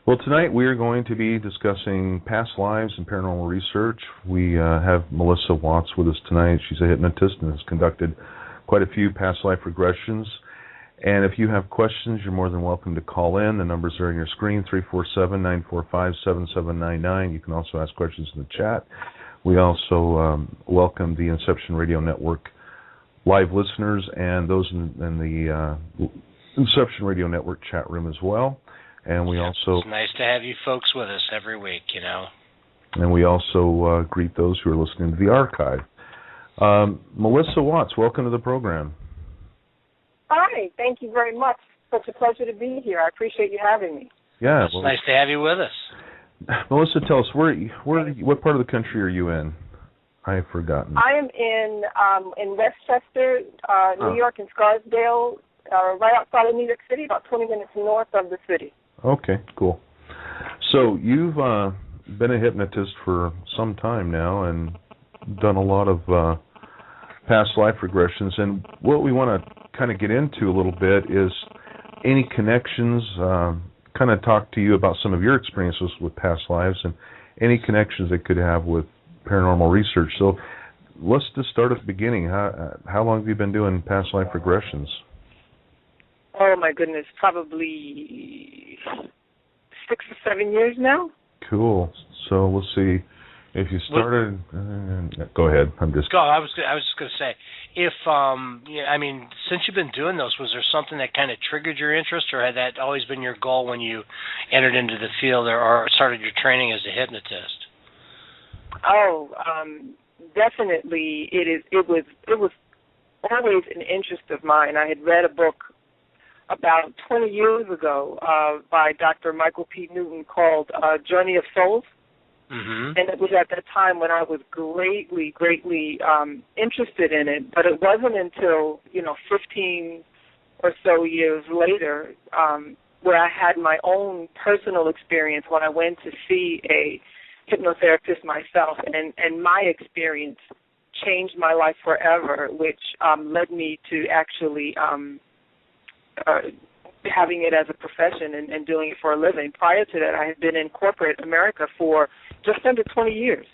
Well, tonight we are going to be discussing past lives and paranormal research. We have Melissa Watts with us tonight. She's a hypnotist and has conducted quite a few past life regressions. And if you have questions, you're more than welcome to call in. The numbers are on your screen, 347-945-7799. You can also ask questions in the chat. We also welcome the Inception Radio Network live listeners and those in the Inception Radio Network chat room as well. And we also... It's nice to have you folks with us every week, you know. And we also greet those who are listening to the archive. Melissa Watts, welcome to the program. Hi, thank you very much. Such a pleasure to be here. I appreciate you having me. Yeah, it's nice to have you with us. Melissa, tell us, what part of the country are you in? I have forgotten. I am in Westchester, New York, in Scarsdale, right outside of New York City, about 20 minutes north of the city. Okay, cool. So you've been a hypnotist for some time now and done a lot of past life regressions. And what we want to kind of get into a little bit is any connections, kind of talk to you about some of your experiences with past lives and any connections they could have with paranormal research. So let's just start at the beginning. How long have you been doing past life regressions? Oh, my goodness, probably 6 or 7 years now. Cool. So let's see. If you started, go ahead. I was just going to say, if since you've been doing those, was there something that kind of triggered your interest, or had that always been your goal when you entered into the field or started your training as a hypnotist? Oh, definitely. It was always an interest of mine. I had read a book about 20 years ago by Dr. Michael P. Newton called Journey of Souls. Mm-hmm. And it was at that time when I was greatly interested in it. But it wasn't until, 15 or so years later where I had my own personal experience when I went to see a hypnotherapist myself. And my experience changed my life forever, which led me to actually having it as a profession and doing it for a living. Prior to that, I had been in corporate America for just under 20 years.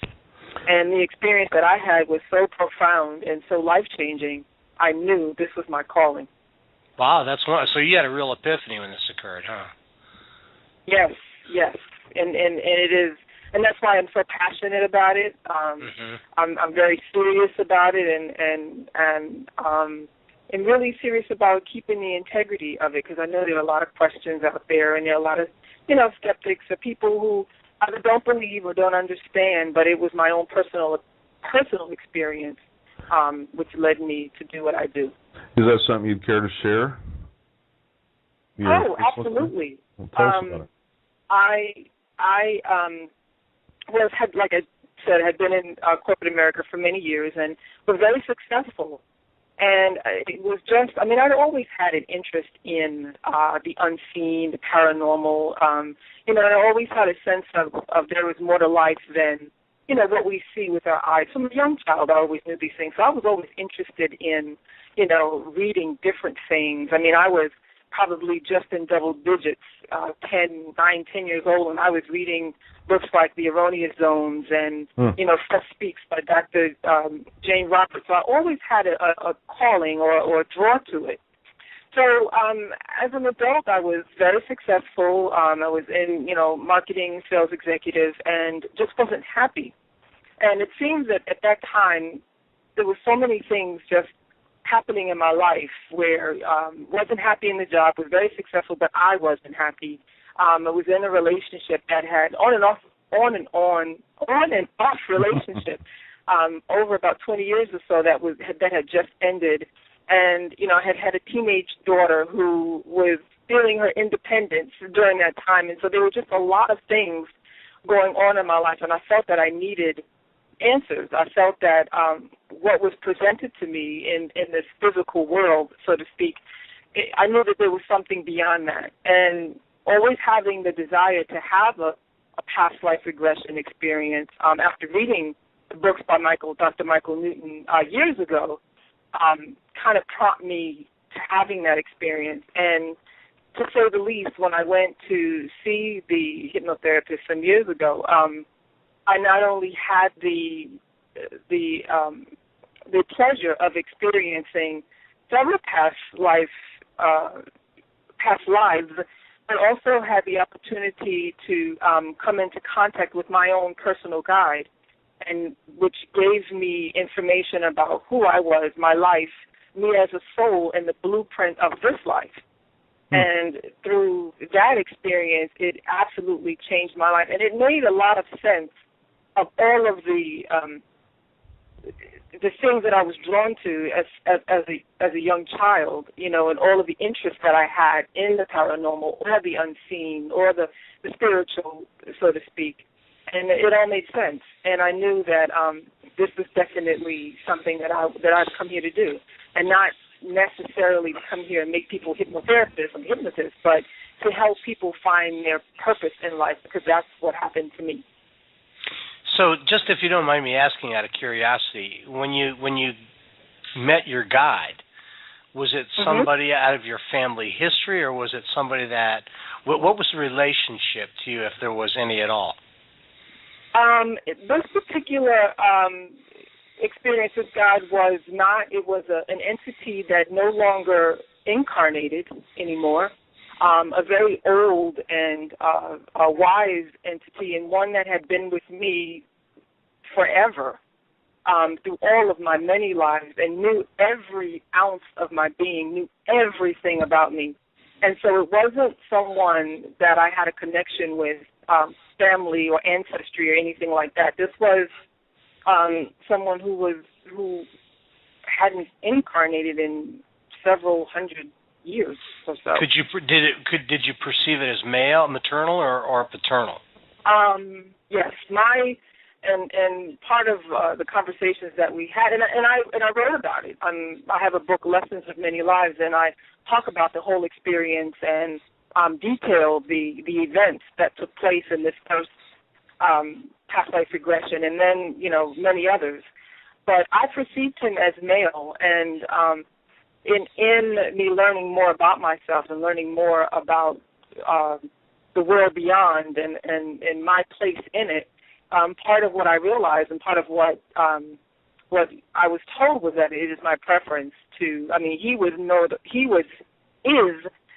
And the experience that I had was so profound and so life-changing, I knew this was my calling. Wow, so you had a real epiphany when this occurred, huh? Yes. And it is, and that's why I'm so passionate about it. I'm very serious about it and really serious about keeping the integrity of it, because I know there are a lot of questions out there, and there are a lot of, skeptics or people who either don't believe or don't understand, but it was my own personal experience which led me to do what I do. Is that something you'd care to share? Oh, absolutely. Well, tell us about it. Like I said, had been in corporate America for many years and was very successful. And it was just, I'd always had an interest in the unseen, the paranormal. I always had a sense of there was more to life than, what we see with our eyes. From a young child, I always knew these things. So I was always interested in, reading different things. I was probably just in double digits, 10 years old, and I was reading books like The Erroneous Zones and, Stuff Speaks by Dr. Jane Roberts. So I always had a calling or a draw to it. So as an adult, I was very successful. I was in, marketing, sales executive, and just wasn't happy. And it seems that at that time, there were so many things just happening in my life where wasn't happy in the job, was very successful, but I wasn't happy. I was in a relationship that had on and off relationship over about 20 years or so that had just ended. And, I had a teenage daughter who was feeling her independence during that time. And so there were just a lot of things going on in my life, and I felt that I needed answers. I felt that what was presented to me in this physical world, so to speak, I knew that there was something beyond that. And always having the desire to have a past life regression experience, after reading the books by Dr. Michael Newton years ago, kind of prompted me to having that experience. And to say the least, when I went to see the hypnotherapist some years ago, I not only had the pleasure of experiencing several past lives, but also had the opportunity to come into contact with my own personal guide, and which gave me information about who I was, my life, me as a soul, and the blueprint of this life. And through that experience, it absolutely changed my life, and it made a lot of sense of all of the things that I was drawn to as a young child, and all of the interests that I had in the paranormal or the unseen or the spiritual, so to speak. And it all made sense. And I knew that this was definitely something that I'd come here to do, and not necessarily to come here and make people hypnotherapists and hypnotists, but to help people find their purpose in life, because that's what happened to me. So, just if you don't mind me asking out of curiosity, when you met your guide, was it somebody out of your family history, or was it somebody that? What was the relationship to you, if there was any at all? This particular experience with God was not. It was an entity that no longer incarnated anymore. A very old and a wise entity, and one that had been with me forever through all of my many lives, and knew every ounce of my being, knew everything about me. And so it wasn't someone that I had a connection with, family or ancestry or anything like that. This was someone who hadn't incarnated in several hundred years or so. Did you perceive it as male, maternal, or paternal? Yes, and part of the conversations that we had, and I wrote about it. I have a book, Lessons of Many Lives, and I talk about the whole experience and detail the events that took place in this first past life regression, and then many others. But I perceived him as male, and in me learning more about myself and learning more about the world beyond and my place in it, part of what I realized and part of what I was told was that it is my preference to. I mean, he is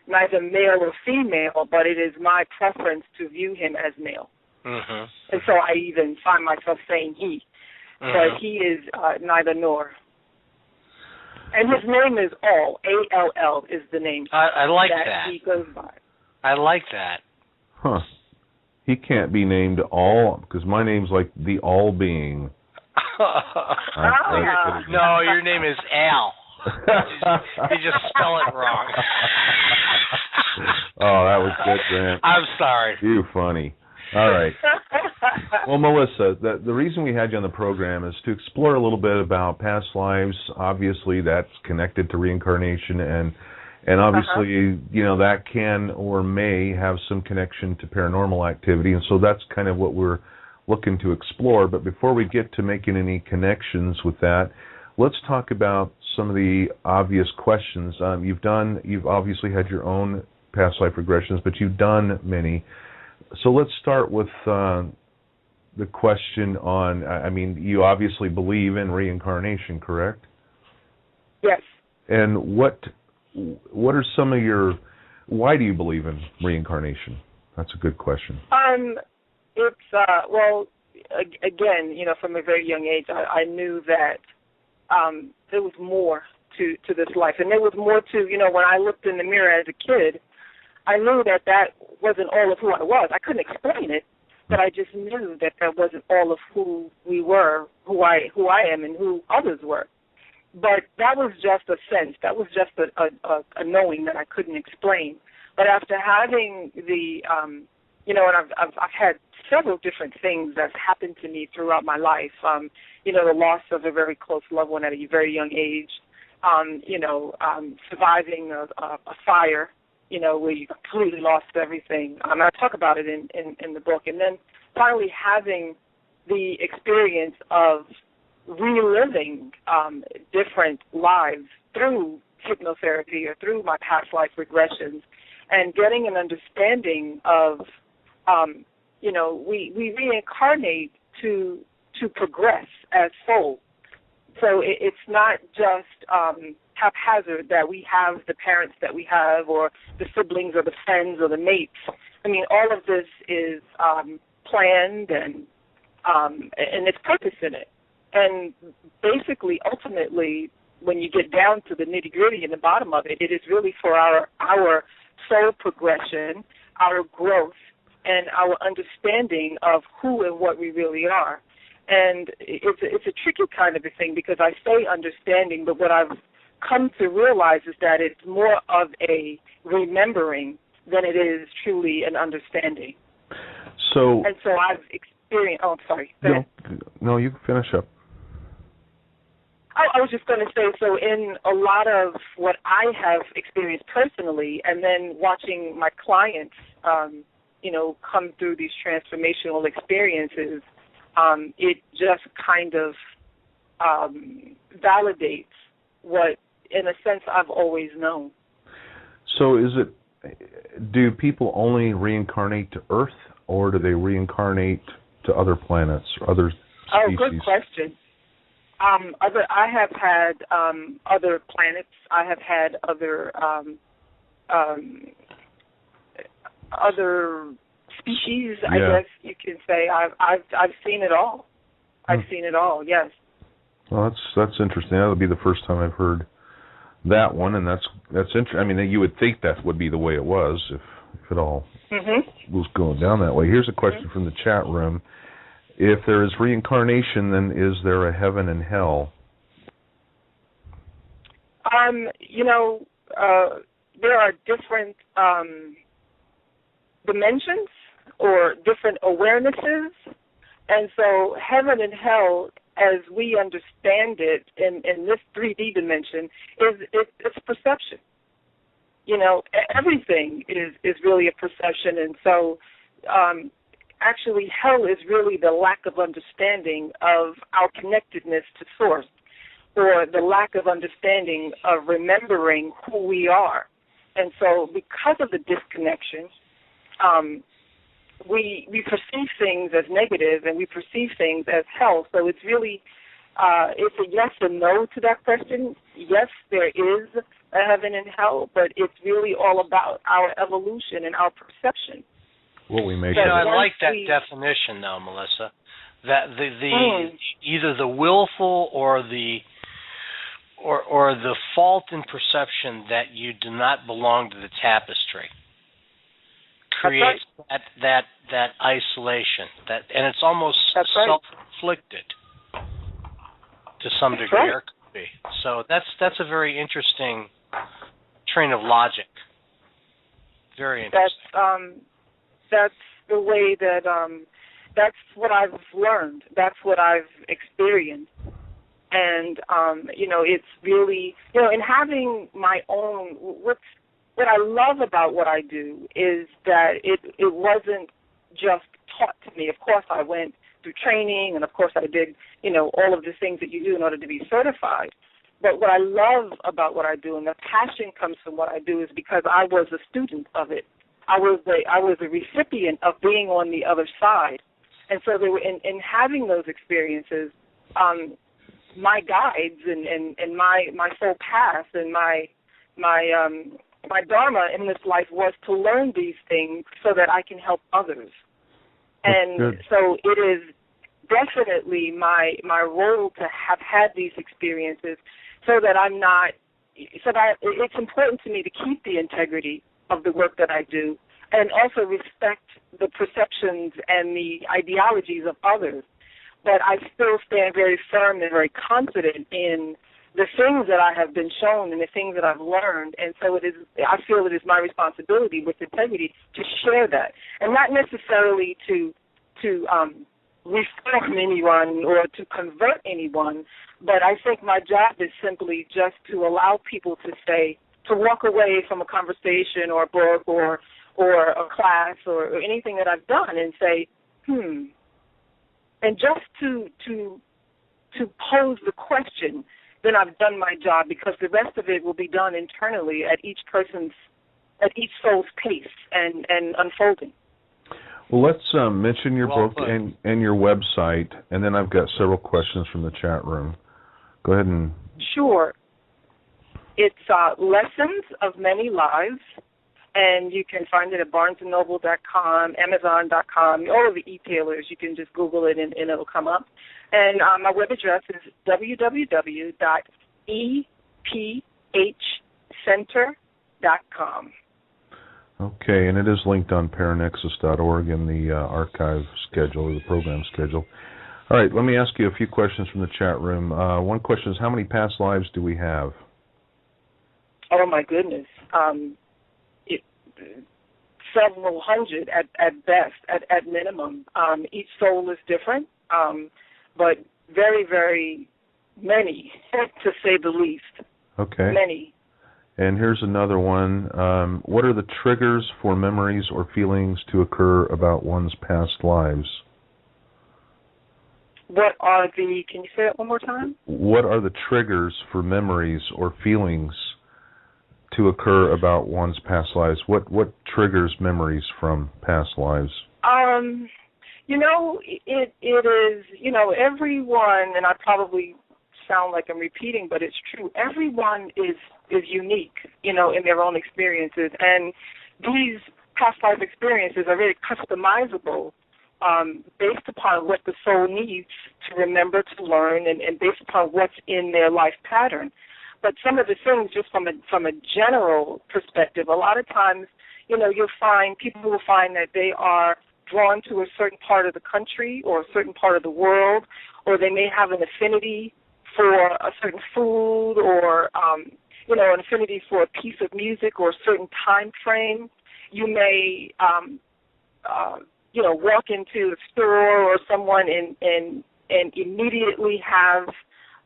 neither male or female, but it is my preference to view him as male. Mm-hmm. And so I even find myself saying he, but he is neither nor. And his name is All, A-L-L is the name. I like that. He goes by. I like that. Huh. He can't be named All, because my name's like the All Being. No, your name is Al. You just spell it wrong. Oh, that was good, Grant. I'm sorry. You're funny. All right. Well, Melissa, the reason we had you on the program is to explore a little bit about past lives. Obviously, that's connected to reincarnation, and obviously, that can or may have some connection to paranormal activity, and so that's kind of what we're looking to explore. But before we get to making any connections with that, let's talk about some of the obvious questions. You've obviously had your own past life regressions, but you've done many. So let's start with the question on, you obviously believe in reincarnation, correct? Yes. And what are some of why do you believe in reincarnation? That's a good question. It's, again, from a very young age, I knew that there was more to this life. And there was more to, when I looked in the mirror as a kid, I knew that wasn't all of who I was. I couldn't explain it, but I just knew that wasn't all of who we were, who I am, and who others were. But that was just a sense. That was just a knowing that I couldn't explain. But after having and I've had several different things that's happened to me throughout my life. The loss of a very close loved one at a very young age. Surviving a fire. Where you completely lost everything. I talk about it in the book. And then finally having the experience of reliving different lives through hypnotherapy or through my past life regressions, and getting an understanding of we reincarnate to progress as soul. So it's not just haphazard that we have the parents that we have, or the siblings, or the friends, or the mates. I mean, all of this is planned, and it's purpose in it. And basically, ultimately, when you get down to the nitty-gritty and the bottom of it, it is really for our soul progression, our growth, and our understanding of who and what we really are. And it's a tricky kind of a thing, because I say understanding, but what I've come to realize is that it's more of a remembering than it is truly an understanding. So I've experienced. Oh, I'm sorry. No, you can finish up. I was just going to say, so in a lot of what I have experienced personally, and then watching my clients, come through these transformational experiences, it just kind of validates what, in a sense, I've always known. So do people only reincarnate to Earth, or do they reincarnate to other planets or other species? Oh, good question. I have had other planets. I have had other species. Yeah. I guess you can say. I've seen it all. I've seen it all. Yes. Well, that's interesting. That would be the first time I've heard that one, and that's interesting. I mean, you would think that would be the way it was if it all was going down that way. Here's a question from the chat room. If there is reincarnation, then is there a heaven and hell? There are different dimensions or different awarenesses. And so heaven and hell, as we understand it in this 3D dimension, it's perception. Everything is really a perception. And so actually, hell is really the lack of understanding of our connectedness to Source, or the lack of understanding of remembering who we are. And so because of the disconnection, we perceive things as negative, and we perceive things as hell. So it's really, it's a yes or no to that question. Yes, there is a heaven and hell, but it's really all about our evolution and our perception. What we make. I like that definition, though, Melissa. That either the willful or the fault in perception that you do not belong to the tapestry creates that isolation. And it's almost self-inflicted to some degree, or could be. So that's a very interesting train of logic. Very interesting. That's the way that, that's what I've learned. That's what I've experienced. And, it's really, in having my own, what I love about what I do is that it wasn't just taught to me. Of course, I went through training, and of course I did, all of the things that you do in order to be certified. But what I love about what I do, and the passion comes from what I do, is because I was a student of it. I was a recipient of being on the other side. And so they were in having those experiences, my guides and my soul path and my dharma in this life was to learn these things so that I can help others. And so it is definitely my role to have had these experiences so that it's important to me to keep the integrity of the work that I do, and also respect the perceptions and the ideologies of others. But I still stand very firm and very confident in the things that I have been shown and the things that I've learned. And so I feel it is my responsibility with integrity to share that, and not necessarily to reform anyone or to convert anyone, but I think my job is simply just to allow people to walk away from a conversation or a book or a class or anything that I've done and say, and just to pose the question, then I've done my job, because the rest of it will be done internally at each soul's pace and unfolding. Well, let's mention your Well book put. and your website, and then I've got several questions from the chat room. Go ahead and... Sure. It's Lessons of Many Lives, and you can find it at BarnesandNoble.com, Amazon.com, all of the e-tailers. You can just Google it and it'll come up. And my web address is www.ephcenter.com. Okay, and it is linked on paranexus.org in the archive schedule, or the program schedule. All right, let me ask you a few questions from the chat room. One question is, how many past lives do we have? Oh, my goodness. Several hundred at best, at minimum. Each soul is different, but very, very many, to say the least. Okay. Many. And here's another one. What are the triggers for memories or feelings to occur about one's past lives? What are the, can you say that one more time? What are the triggers for memories or feelings to occur about one's past lives? What triggers memories from past lives? It is, everyone, and I probably sound like I'm repeating, but it's true. Everyone is unique, in their own experiences, and these past life experiences are very customizable, based upon what the soul needs to remember, to learn, and based upon what's in their life pattern. But some of the things, just from a general perspective, a lot of times, people will find that they are drawn to a certain part of the country or a certain part of the world, or they may have an affinity for a certain food, or an affinity for a piece of music or a certain time frame. You may walk into a store or someone and immediately have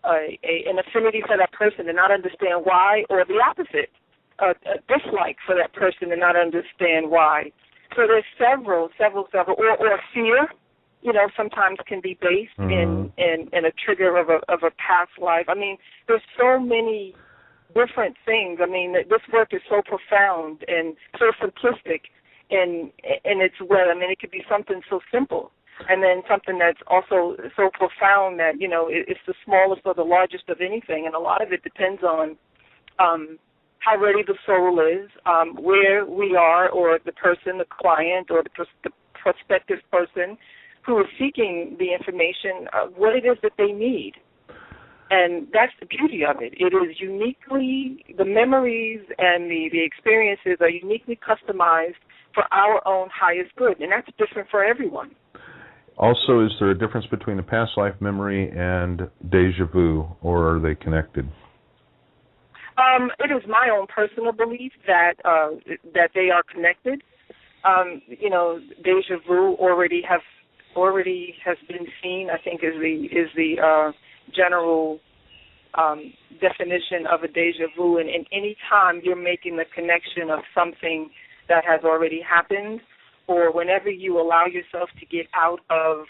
an affinity for that person and not understand why, or the opposite, a dislike for that person and not understand why. So there's several, or fear, sometimes can be based in a trigger of a past life. I mean, there's so many different things. I mean, this work is so profound and so simplistic, and it's it could be something so simple, and then something that's also so profound that, it's the smallest or the largest of anything, and a lot of it depends on how ready the soul is, where we are, or the person, the client, or the prospective person who is seeking the information, what it is that they need. And that's the beauty of it. It is uniquely, the memories and the experiences are uniquely customized for our own highest good, and that's different for everyone. Also, is there a difference between a past life memory and deja vu, or are they connected? It is my own personal belief that they are connected. Deja vu already has been seen, I think, is the general definition of a deja vu. And any time you're making the connection of something that has already happened, or whenever you allow yourself to get out of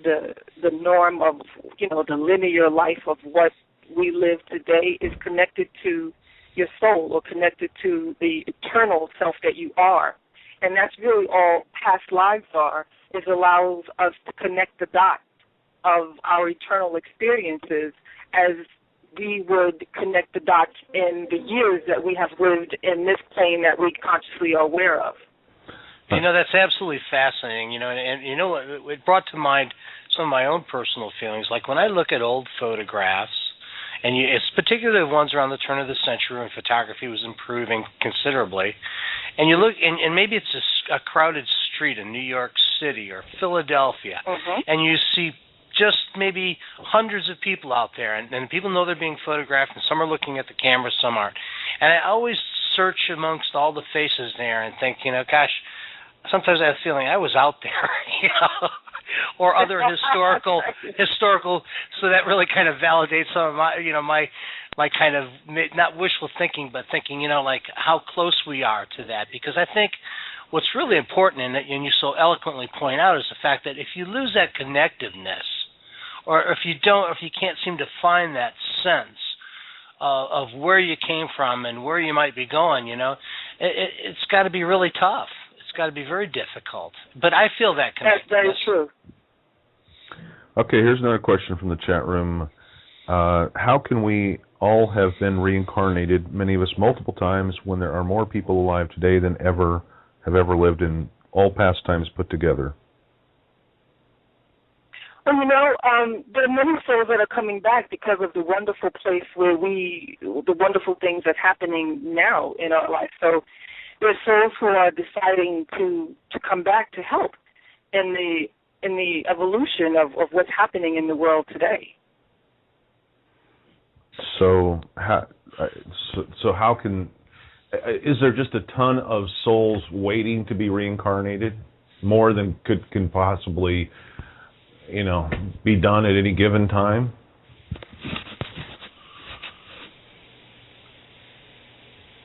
the norm of, the linear life of what we live today, is connected to your soul, or connected to the eternal self that you are. And that's really all past lives are, is allows us to connect the dots of our eternal experiences as we would connect the dots in the years that we have lived in this plane that we consciously are aware of. That's absolutely fascinating, and it brought to mind some of my own personal feelings. Like when I look at old photographs, and it's particularly the ones around the turn of the century when photography was improving considerably, and you look, and maybe it's a crowded street in New York City or Philadelphia, and you see just maybe hundreds of people out there, and people know they're being photographed, and some are looking at the camera, some aren't. And I always search amongst all the faces there and think, gosh, sometimes I have a feeling I was out there, or other historical, so that really kind of validates some of my kind of, not wishful thinking, but thinking, like how close we are to that. Because I think what's really important, and you so eloquently point out, is the fact that if you lose that connectiveness, or if you can't seem to find that sense of where you came from and where you might be going, it's got to be really tough. It's got to be very difficult. But I feel that That's very true. Okay, here's another question from the chat room. How can we all have been reincarnated, many of us multiple times, when there are more people alive today than have ever lived in all past times put together? Well, there are many souls that are coming back because of the wonderful place where the wonderful things that's happening now in our life. So there are souls who are deciding to come back to help in the evolution of what's happening in the world today. So how can, is there just a ton of souls waiting to be reincarnated, more than can possibly, be done at any given time?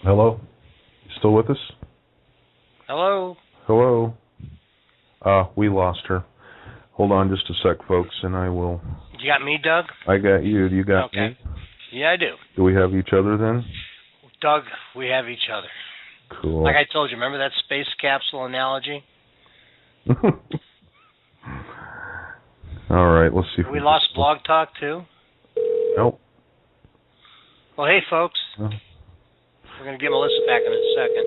Hello? Still with us? Hello? Hello? We lost her. Hold on just a sec, folks, and I will... You got me, Doug? I got you. Do you got me? Yeah, I do. Do we have each other then? Doug, we have each other. Cool. Like I told you, remember that space capsule analogy? All right, let's see. If we lost Blog Talk, too? Nope. Well, hey, folks. Oh. We're going to get Melissa back in a second.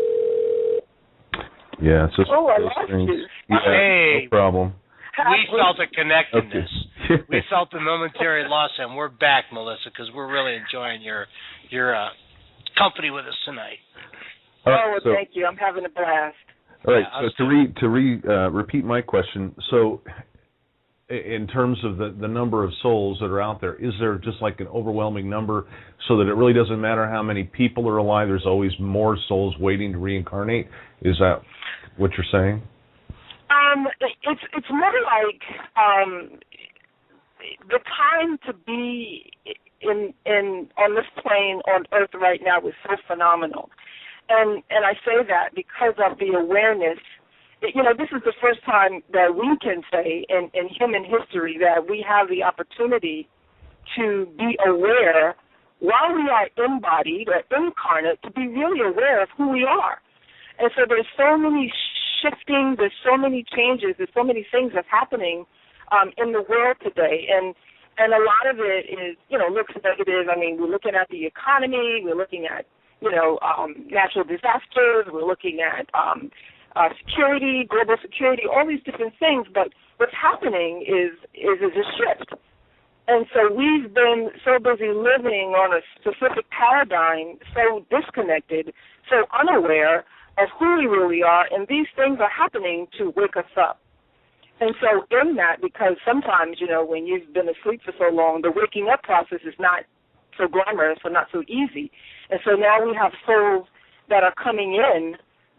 Yeah, it's just I those lost things. you. Yeah, hey. no problem. We felt a connectedness. Okay. We felt the momentary loss, and we're back, Melissa, because we're really enjoying your company with us tonight. Right, thank you. I'm having a blast. All right, so to repeat my question, so in terms of the number of souls that are out there, is there just like an overwhelming number so that it really doesn't matter how many people are alive, there's always more souls waiting to reincarnate? Is that what you're saying? It's more like the time to be in on this plane on Earth right now is so phenomenal, and I say that because of the awareness. This is the first time that we can say in human history that we have the opportunity to be aware while we are embodied or incarnate, to be really aware of who we are. And so there's so many shifting, there's so many changes, there's so many things that's happening in the world today. And a lot of it is, looks negative. I mean, we're looking at the economy, we're looking at, natural disasters, we're looking at security, global security, all these different things. But what's happening is a shift. And so we've been so busy living on a specific paradigm, so disconnected, so unaware of who we really are, and these things are happening to wake us up. And so in that, because sometimes, when you've been asleep for so long, the waking up process is not so glamorous or not so easy. And so now we have souls that are coming in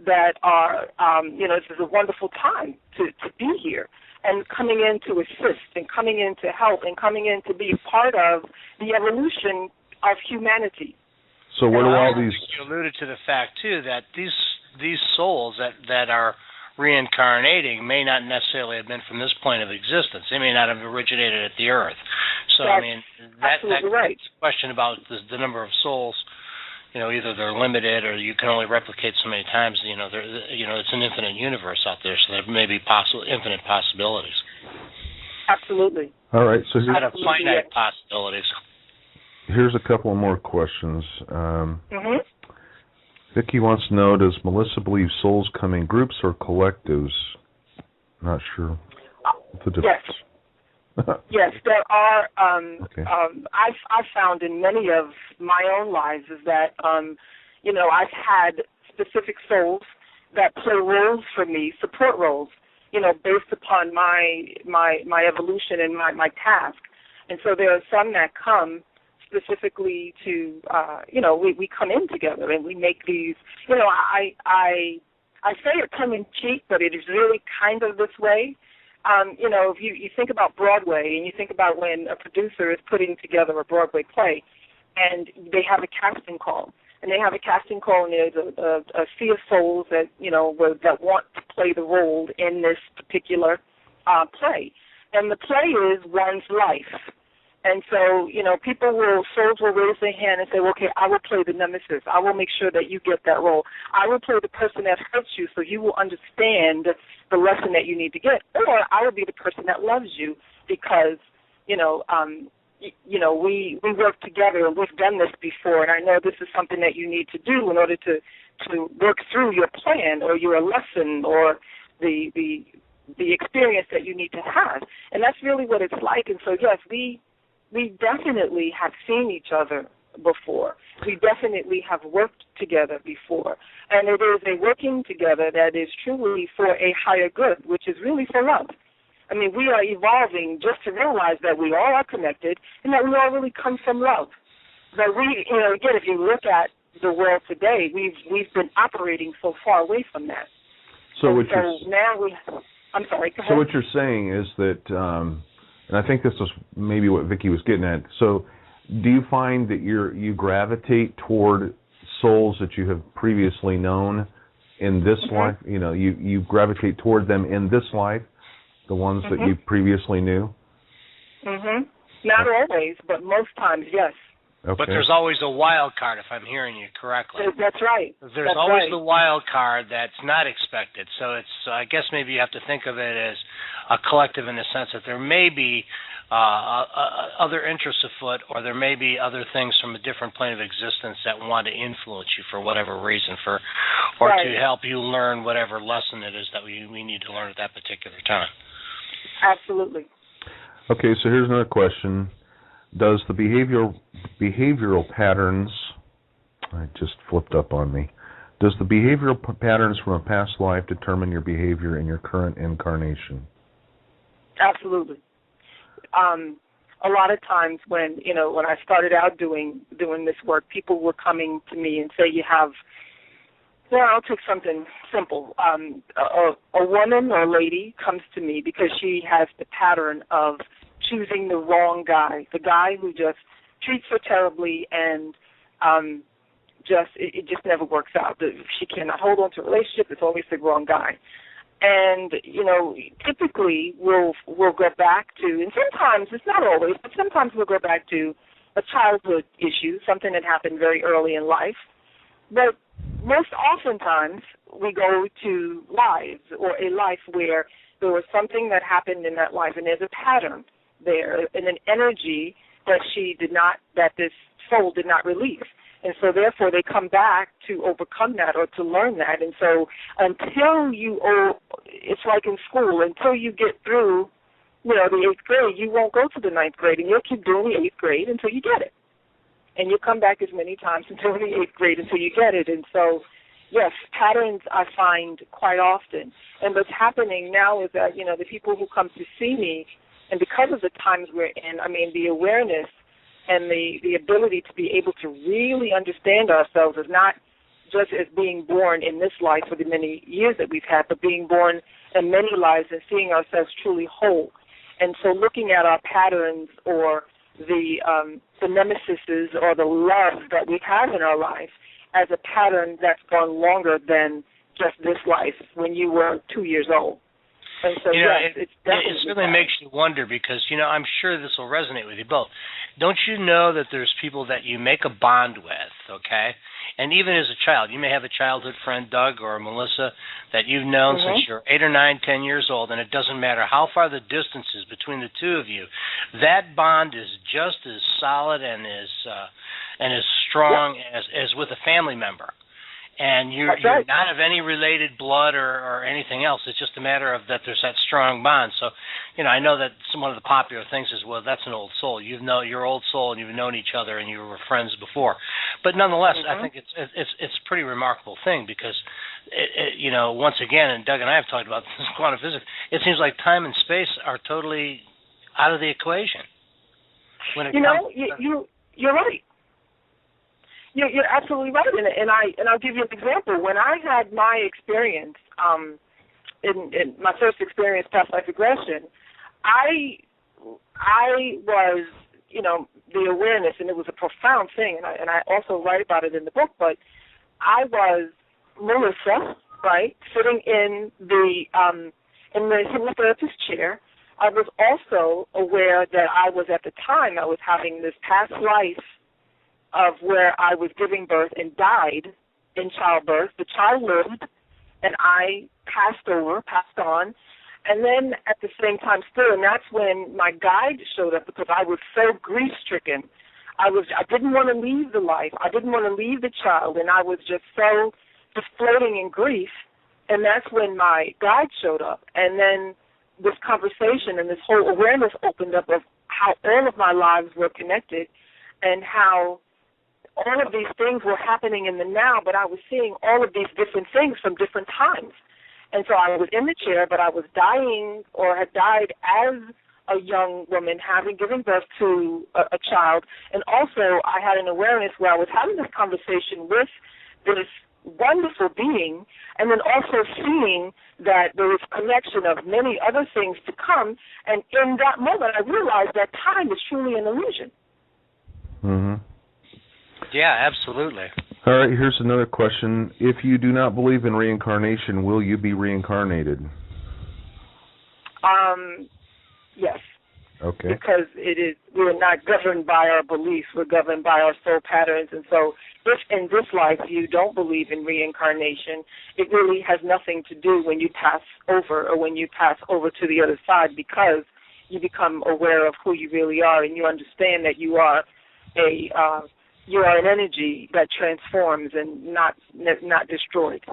that are, this is a wonderful time to be here, and coming in to assist, and coming in to help, and coming in to be a part of the evolution of humanity. So what do all these... You alluded to the fact, too, that these souls that are reincarnating may not necessarily have been from this plane of existence. They may not have originated at the Earth. So, that's right. a question about the number of souls. Either they're limited or you can only replicate so many times. It's an infinite universe out there, so there may be infinite possibilities. Absolutely. All right. So out of finite possibilities. Here's a couple more questions. Vicki wants to know, does Melissa believe souls come in groups or collectives? Not sure. What's the difference? Yes. Yes, there are. I've found in many of my own lives is that, I've had specific souls that play roles for me, support roles, based upon my evolution and my task. And so there are some that come specifically to, we come in together and we make these, I say it tongue-in-cheek, but it is really kind of this way. If you think about Broadway and you think about when a producer is putting together a Broadway play and they have a casting call, and there's a sea of souls that, that want to play the role in this particular play. And the play is one's life. And so, souls will raise their hand and say, well, okay, I will play the nemesis. I will make sure that you get that role. I will play the person that hurts you so you will understand the lesson that you need to get. Or I will be the person that loves you because, we work together and we've done this before, and I know this is something that you need to do in order to work through your plan or your lesson or the experience that you need to have. And that's really what it's like. And so, yes, we definitely have seen each other before. We definitely have worked together before. And it is a working together that is truly for a higher good, which is really for love. I mean, we are evolving just to realize that we all are connected and that we all really come from love. But we, again, if you look at the world today, we've been operating so far away from that. I'm sorry, go ahead. So what you're saying is that, and I think this was maybe what Vicki was getting at. So, do you find that you gravitate toward souls that you have previously known in this life? You gravitate toward them in this life, the ones that you previously knew? Not always, but most times, yes. Okay. But there's always a wild card, if I'm hearing you correctly. That's right. There's always the wild card that's not expected. So I guess maybe you have to think of it as a collective in the sense that there may be other interests afoot, or there may be other things from a different plane of existence that want to influence you for whatever reason, or to help you learn whatever lesson it is that we need to learn at that particular time. Absolutely. Okay, so here's another question. Does the behavioral patterns, it just flipped up on me, does the behavioral patterns from a past life determine your behavior in your current incarnation? Absolutely. A lot of times when I started out doing this work, people were coming to me and say, I'll take something simple. A woman or lady comes to me because she has the pattern of choosing the wrong guy, the guy who just treats her terribly and it just never works out. She cannot hold on to a relationship. It's always the wrong guy. And, typically we'll go back to, and sometimes, it's not always, but sometimes we'll go back to a childhood issue, something that happened very early in life. But most oftentimes we go to lives or a life where there was something that happened in that life and there's a pattern there and an energy that this soul did not release. And so therefore they come back to overcome that or to learn that. And so it's like in school, until you get through, the 8th grade, you won't go to the 9th grade, and you'll keep doing the 8th grade until you get it. And you come back as many times until the 8th grade until you get it. And so, yes, patterns I find quite often. And what's happening now is that, the people who come to see me, and because of the times we're in, the awareness and the ability to be able to really understand ourselves is not just as being born in this life for the many years that we've had, but being born in many lives and seeing ourselves truly whole. And so looking at our patterns or the nemesises or the love that we have in our life as a pattern that's gone longer than just this life when you were 2 years old. And so, it certainly makes you wonder because, I'm sure this will resonate with you both. Don't you know that there's people that you make a bond with, okay? And even as a child, you may have a childhood friend, Doug or Melissa, that you've known since you're 8 or 9, 10 years old, and it doesn't matter how far the distance is between the two of you. That bond is just as solid and as strong as with a family member. And you're not of any related blood or anything else. It's just a matter of that there's that strong bond. So, I know that one of the popular things is, well, that's an old soul. Your old soul, and you've known each other, and you were friends before. But nonetheless, I think it's a pretty remarkable thing because, once again, and Doug and I have talked about this in quantum physics, it seems like time and space are totally out of the equation. You're right. You're absolutely right, and I'll give you an example. When I had my experience, in my first experience, past life regression, I was, the awareness, and it was a profound thing, and I also write about it in the book. But I was Melissa, right, sitting in the hypnotherapist chair, I was also aware that I was, at the time, I was having this past life of where I was giving birth and died in childbirth. The child lived, and I passed on. And then at the same time still, and that's when my guide showed up, because I was so grief-stricken. I didn't want to leave the life. I didn't want to leave the child, and I was just floating in grief. And that's when my guide showed up. And then this conversation and this whole awareness opened up of how all of my lives were connected and how all of these things were happening in the now, but I was seeing all of these different things from different times. And so I was in the chair, but I was dying or had died as a young woman, given birth to a child. And also I had an awareness where I was having this conversation with this wonderful being, and then also seeing that there was connection of many other things to come. And in that moment, I realized that time is truly an illusion. Mm-hmm. Yeah, absolutely. All right, here's another question. If you do not believe in reincarnation, will you be reincarnated? Yes. Okay. Because we're not governed by our beliefs, we're governed by our soul patterns. And so if in this life you don't believe in reincarnation, it really has nothing to do when you pass over or when you pass over to the other side, because you become aware of who you really are and you understand that you are an energy that transforms and not destroyed.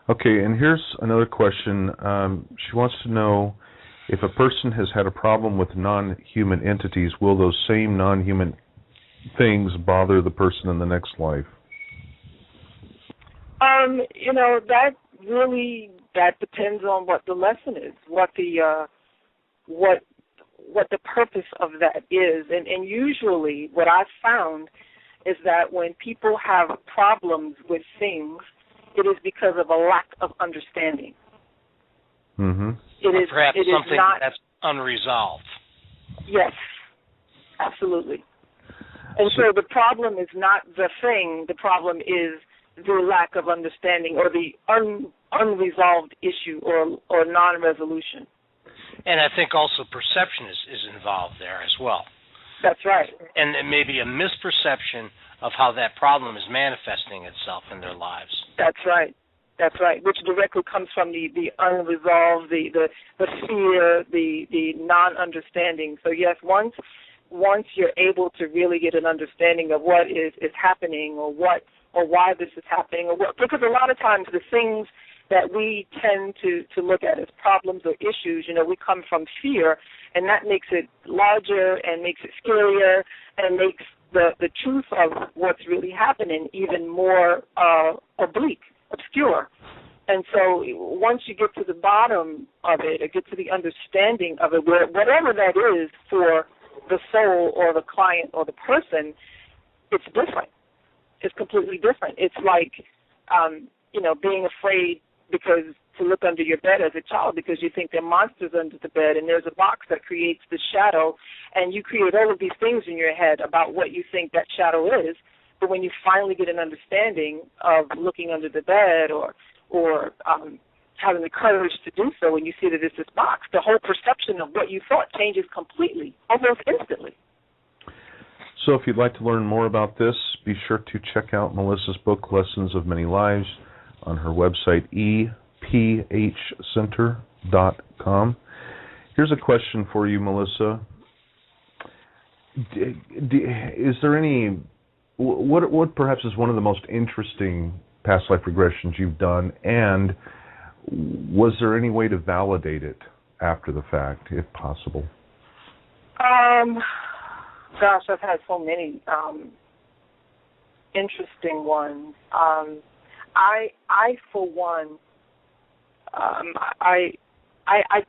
Okay, and here's another question. She wants to know, if a person has had a problem with non-human entities, will those same non-human things bother the person in the next life? That depends on what the lesson is, what the purpose of that is, and usually what I've found is that when people have problems with things, it is because of a lack of understanding. Mm-hmm. Perhaps something that's unresolved. Yes, absolutely. And so the problem is not the thing. The problem is the lack of understanding or the unresolved issue or non-resolution. And I think also perception is involved there as well. That's right. And there may be a misperception of how that problem is manifesting itself in their lives. That's right. That's right, which directly comes from the unresolved, the fear, the non-understanding. So yes, once you're able to really get an understanding of what is happening or why this is happening, because a lot of times the things that we tend to look at as problems or issues, we come from fear, and that makes it larger and makes it scarier and makes the truth of what's really happening even more oblique. Obscure. And so once you get to the bottom of it, or get to the understanding of it, whatever that is for the soul or the client or the person, it's different. It's completely different. It's like, being afraid to look under your bed as a child because you think there are monsters under the bed, and there's a box that creates the shadow, and you create all of these things in your head about what you think that shadow is. But when you finally get an understanding of looking under the bed or having the courage to do so, when you see that it's this box, the whole perception of what you thought changes completely, almost instantly. So if you'd like to learn more about this, be sure to check out Melissa's book, Lessons of Many Lives, on her website, ephcenter.com. Here's a question for you, Melissa. Is there any... What perhaps is one of the most interesting past life regressions you've done, and was there any way to validate it after the fact, if possible? Gosh, I've had so many interesting ones. I for one, I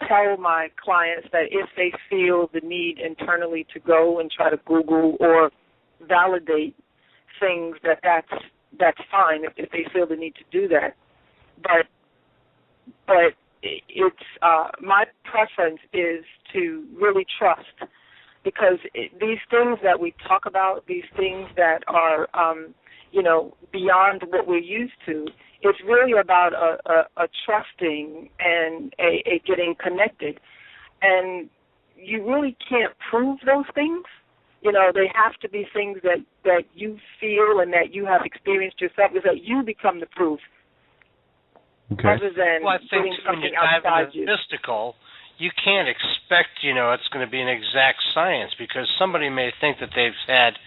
tell my clients that if they feel the need internally to go and try to Google or validate things, that's fine if they feel the need to do that, but it's my preference is to really trust, because these things that we talk about, these things that are beyond what we're used to, it's really about a trusting and a getting connected. and you really can't prove those things. You know, they have to be things that you feel and that you have experienced yourself, is that you become the proof. Okay. Other than Well, I think doing when you something dive outside into you. mystical, you can't expect, it's going to be an exact science, because somebody may think that they've had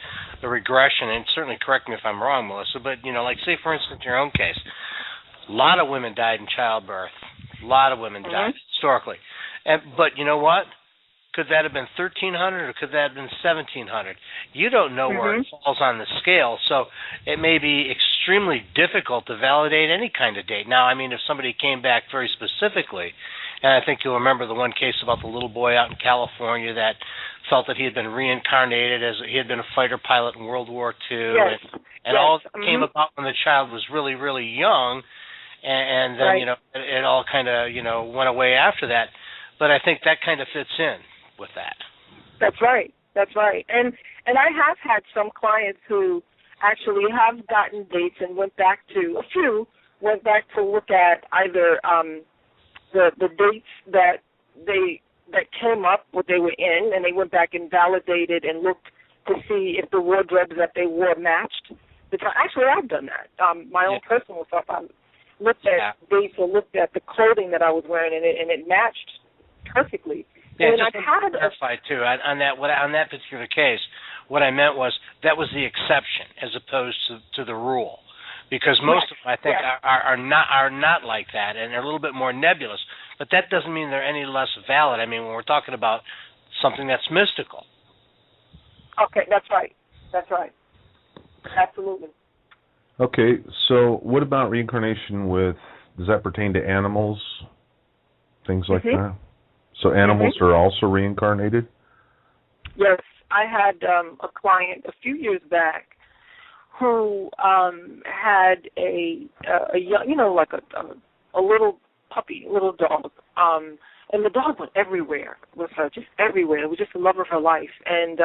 a regression, and certainly correct me if I'm wrong, Melissa, but, like, say, for instance, in your own case, a lot of women died in childbirth. A lot of women died, historically. But you know what? Could that have been 1,300 or could that have been 1,700? You don't know where it falls on the scale, so it may be extremely difficult to validate any kind of date. Now, I mean, if somebody came back very specifically, and I think you'll remember the one case about the little boy out in California that felt that he had been reincarnated as he had been a fighter pilot in World War II, and all of it came about when the child was really, really young, and then, it all kind of, went away after that. But I think that kind of fits in with that. That's right. And I have had some clients who actually have gotten dates and went back to look at either the dates that came up, what they were in, and they went back and validated and looked to see if the wardrobes that they wore matched. Actually, I've done that. My own personal stuff. I looked at dates or looked at the clothing that I was wearing, and it matched perfectly. Yeah, and just to clarify too on that particular case, what I meant was that was the exception as opposed to the rule, because most of them I think are not like that, and they're a little bit more nebulous. But that doesn't mean they're any less valid. I mean, when we're talking about something that's mystical. Okay, that's right. Absolutely. Okay, so what about reincarnation does that pertain to animals, things like that? So animals are also reincarnated? Yes. I had a client a few years back who had a young, like a little puppy, a little dog, and the dog went everywhere with her, just everywhere. It was just the love of her life, and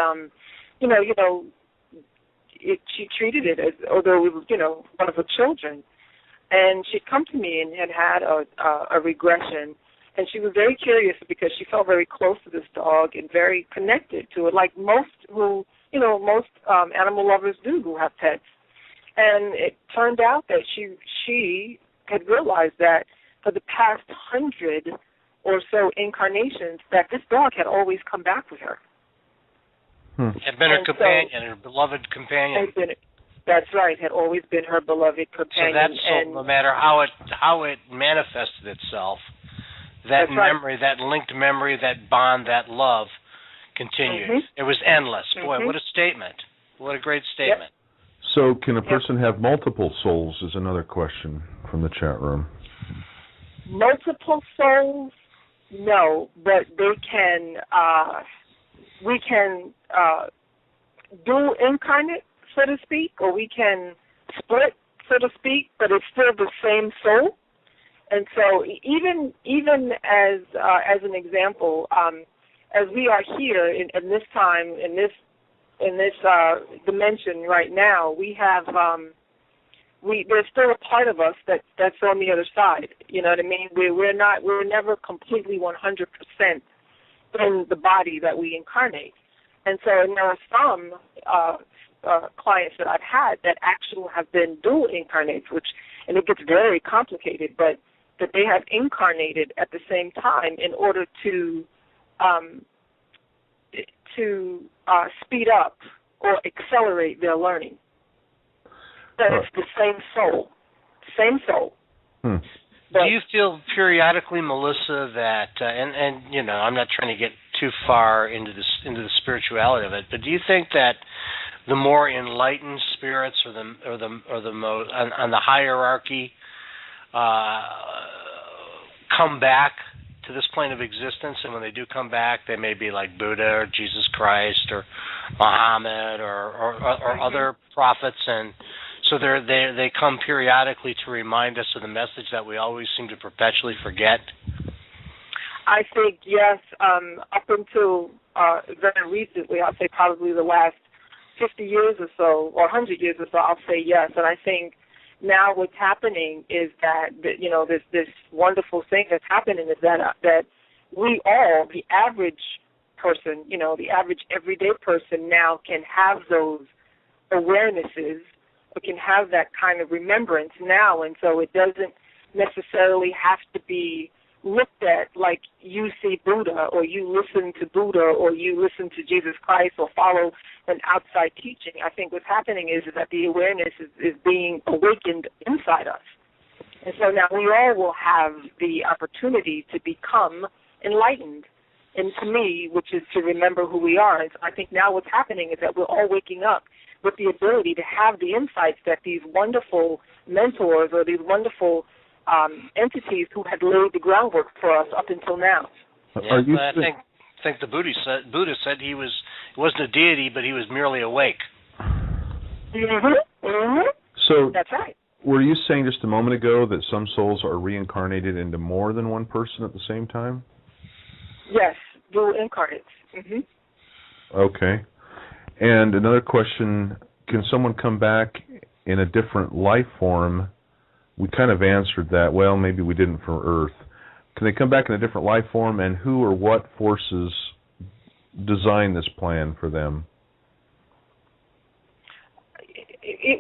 she treated it as although it was one of her children, and she'd come to me and had a regression. And she was very curious because she felt very close to this dog and very connected to it, like most animal lovers do who have pets. And it turned out that she had realized that for the past 100 or so incarnations that this dog had always come back with her. Had been her companion, her beloved companion. That's right, had always been her beloved companion. So no matter how it manifested itself, that memory, that linked memory, that bond, that love continued. It was endless. Boy, what a statement. What a great statement. So can a person have multiple souls is another question from the chat room. Multiple souls? No, but they can, we can dual incarnate, so to speak, or we can split, so to speak, but it's still the same soul. And so even as an example, as we are here in this time, in this dimension right now, we have there's still a part of us that's on the other side. You know what I mean? We're never completely 100% in the body that we incarnate. And so there are some clients that I've had that actually have been dual incarnates, and it gets very complicated, but that they have incarnated at the same time in order to speed up or accelerate their learning. That it's the same soul. Do you feel periodically, Melissa, that and I'm not trying to get too far into the spirituality of it, but do you think that the more enlightened spirits or the most on the hierarchy come back to this plane of existence, and when they do come back, they may be like Buddha or Jesus Christ or Muhammad or other prophets, and so they come periodically to remind us of the message that we always seem to perpetually forget? I think yes. Up until very recently, I'll say probably the last 50 years or so, or 100 years or so, I'll say yes. And I think now what's happening is that this wonderful thing that's happening is that we all, the average person, the average everyday person now can have those awarenesses or can have that kind of remembrance now, and so it doesn't necessarily have to be looked at like you see Buddha or you listen to Buddha or you listen to Jesus Christ or follow an outside teaching. I think what's happening is that the awareness is being awakened inside us. And so now we all will have the opportunity to become enlightened. And to me, which is to remember who we are. And so I think now what's happening is that we're all waking up with the ability to have the insights that these wonderful mentors or these wonderful entities who had laid the groundwork for us up until now. Yeah, I think the Buddha said he wasn't a deity, but he was merely awake. Mm-hmm. Mm-hmm. So that's right. Were you saying just a moment ago that some souls are reincarnated into more than one person at the same time? Yes, dual incarnates. Mm-hmm. Okay. And another question, can someone come back in a different life form? We kind of answered that. Well, maybe we didn't for Earth. Can they come back in a different life form, and who or what forces design this plan for them?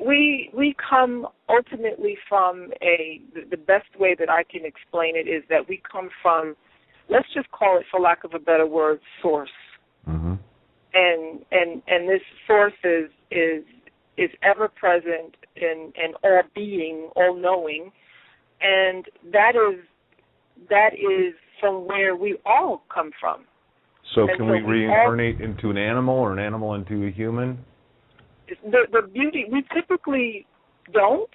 We come ultimately from the best way that I can explain it is that we come from, let's just call it, for lack of a better word, source. Mm-hmm. And this source is ever present and all being, all knowing, and that is from where we all come from. So can we reincarnate into an animal or an animal into a human? The beauty, we typically don't,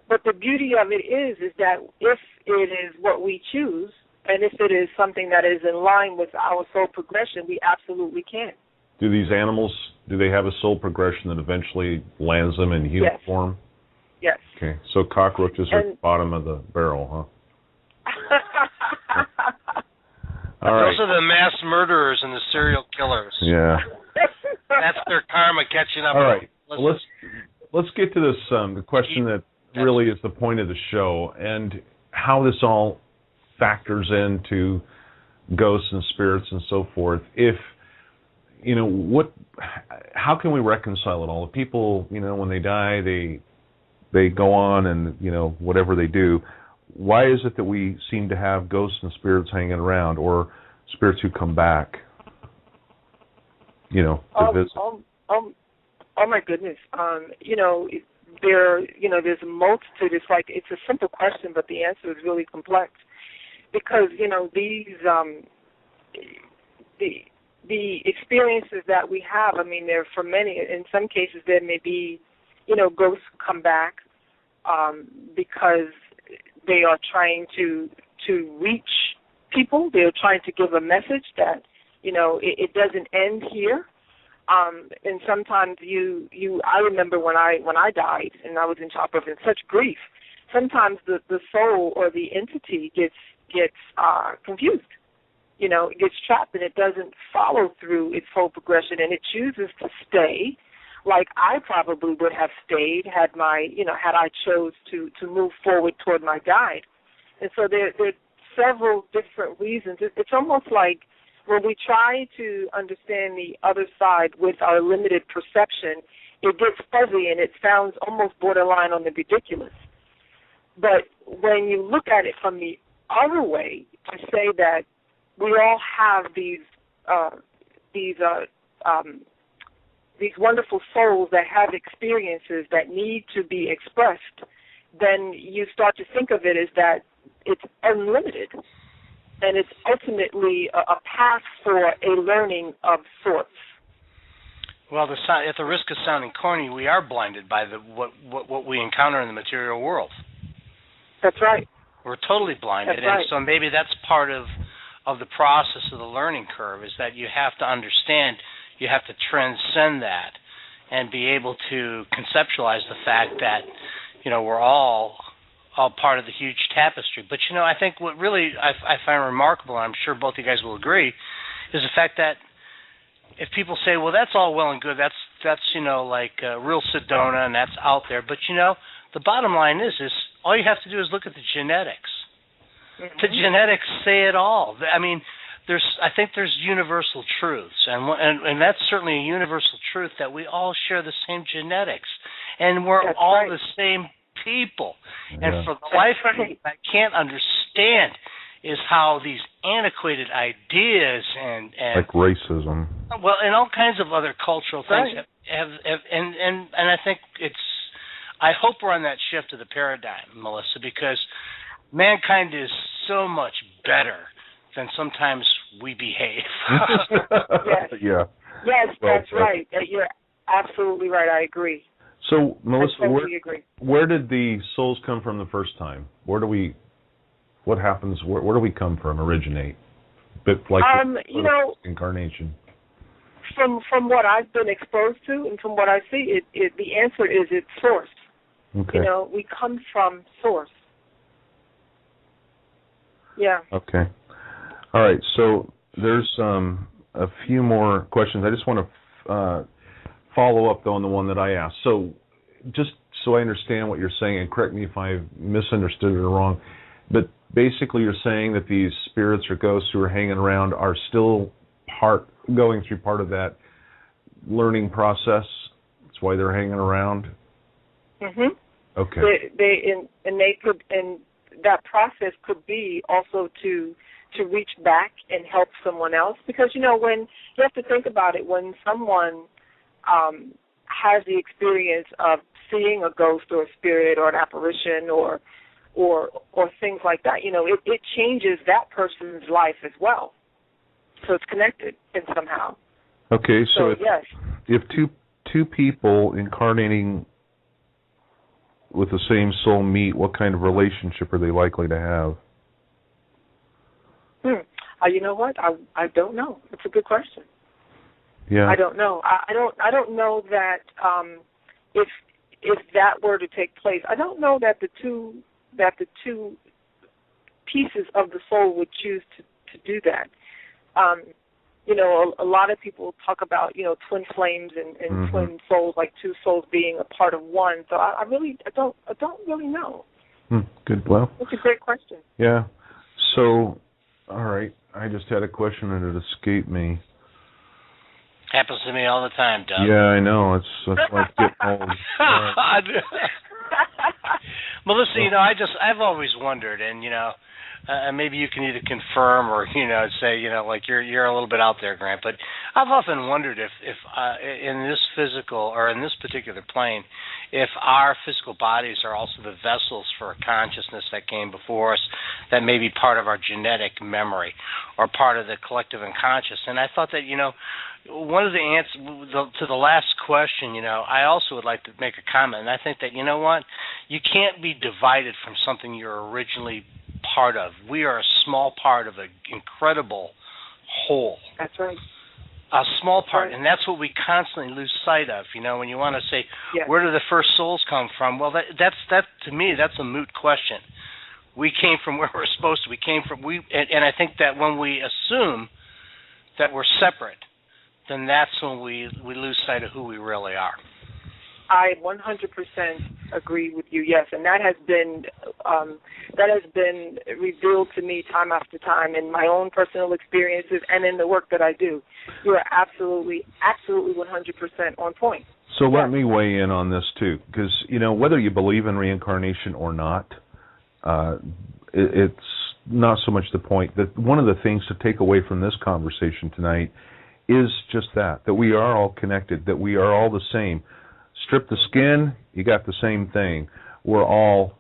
but the beauty of it is that if it is what we choose, and if it is something that is in line with our soul progression, we absolutely can. Do these animals, do they have a soul progression that eventually lands them in human form? Yes. Okay, so cockroaches are at the bottom of the barrel, huh? All right. Those are the mass murderers and the serial killers. Yeah. That's their karma catching up. All right. Let's get to this the question that really is the point of the show, and how this all factors into ghosts and spirits and so forth. If how can we reconcile it all? The people, when they die, they go on and whatever they do. Why is it that we seem to have ghosts and spirits hanging around, or spirits who come back? To visit. Oh my goodness. There's a multitude. It's a simple question, but the answer is really complex, because these the experiences that we have. I mean, there for many. In some cases, there may be ghosts who come back because they are trying to reach people. They're trying to give a message that it doesn't end here. And sometimes I remember when I died and I was in childbirth in such grief. Sometimes the soul or the entity gets confused. It gets trapped and it doesn't follow through its whole progression, and it chooses to stay, like I probably would have stayed had I chose to move forward toward my guide. And so there are several different reasons. It's almost like when we try to understand the other side with our limited perception, it gets fuzzy and it sounds almost borderline on the ridiculous. But when you look at it from the other way, to say that we all have these wonderful souls that have experiences that need to be expressed, then you start to think of it as that it's unlimited. And it's ultimately a path for a learning of sorts. Well, at the risk of sounding corny, we are blinded by what we encounter in the material world. That's right. We're totally blinded. That's right. And so maybe that's part of the process of the learning curve, is that you have to understand, you have to transcend that and be able to conceptualize the fact that, we're all part of the huge tapestry. But, I think what really I find remarkable, and I'm sure both of you guys will agree, is the fact that if people say, well, that's all well and good, that's like real Sedona and that's out there. But, the bottom line is all you have to do is look at the genetics. Mm-hmm. The genetics say it all. I mean, I think there's universal truths, and that's certainly a universal truth that we all share the same genetics, and we're all the same people. Yeah. And for the life of me, I can't understand is how these antiquated ideas and like racism, well, and all kinds of other cultural things have and I think I hope we're on that shift of the paradigm, Melissa, because mankind is so much better than sometimes we behave. Yes. Yeah. Yes, that's right. You're absolutely right. I agree. So, Melissa, I totally agree. Where did the souls come from the first time? What happens? Where do we come from? Originate? But like incarnation. From what I've been exposed to and from what I see, the answer is it's source. Okay. We come from source. Yeah. Okay. All right. So there's a few more questions. I just want to follow up though on the one that I asked. So just so I understand what you're saying, and correct me if I misunderstood it or wrong, but basically you're saying that these spirits or ghosts who are hanging around are still going through part of that learning process. That's why they're hanging around. Mhm. Okay. And that process could be also to reach back and help someone else, because when you have to think about it, when someone has the experience of seeing a ghost or a spirit or an apparition or things like that, it changes that person's life as well. So it's connected in somehow. Okay, so yes. If two people incarnating with the same soul meet, what kind of relationship are they likely to have? You know what? I don't know. It's a good question. Yeah. I don't know. I don't know that if that were to take place, I don't know that the two pieces of the soul would choose to do that. A lot of people talk about twin flames and twin souls, like two souls being a part of one. So I don't really know. Good. Well, that's a great question. Yeah. So, all right. I just had a question and it escaped me. Happens to me all the time, Doug. Yeah, I know. It's like getting old. Melissa, I've always wondered, and maybe you can either confirm or say like you're a little bit out there, Grant. But I've often wondered if in this physical or in this particular plane, if our physical bodies are also the vessels for a consciousness that came before us, that may be part of our genetic memory or part of the collective unconscious. And I thought that one of the answers to the last question, I also would like to make a comment, and I think that you can't be divided from something you're originally part of. We are a small part of an incredible whole. That's right. A small part, and that's what we constantly lose sight of. When you want to say, where do the first souls come from? Well, that to me, that's a moot question. We came from where we're supposed to. And I think that when we assume that we're separate, then that's when we lose sight of who we really are. I 100% agree with you. Yes, and that has been revealed to me time after time in my own personal experiences and in the work that I do. You are absolutely 100% on point. So let me weigh in on this too, because whether you believe in reincarnation or not, it's not so much the point. That one of the things to take away from this conversation tonight is just that we are all connected, that we are all the same. Strip the skin, you got the same thing. We're all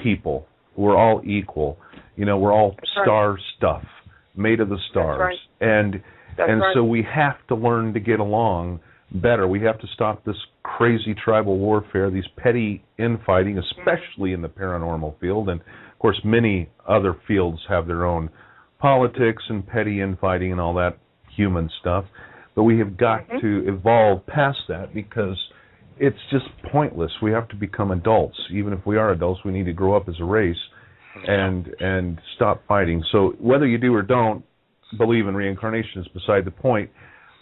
people. We're all equal. We're all star stuff, made of the stars. And so we have to learn to get along better. We have to stop this crazy tribal warfare, these petty infighting, especially in the paranormal field. And, of course, many other fields have their own politics and petty infighting and all that human stuff. But we have got to evolve past that, because it's just pointless. We have to become adults. Even if we are adults, we need to grow up as a race and stop fighting. So whether you do or don't believe in reincarnation is beside the point.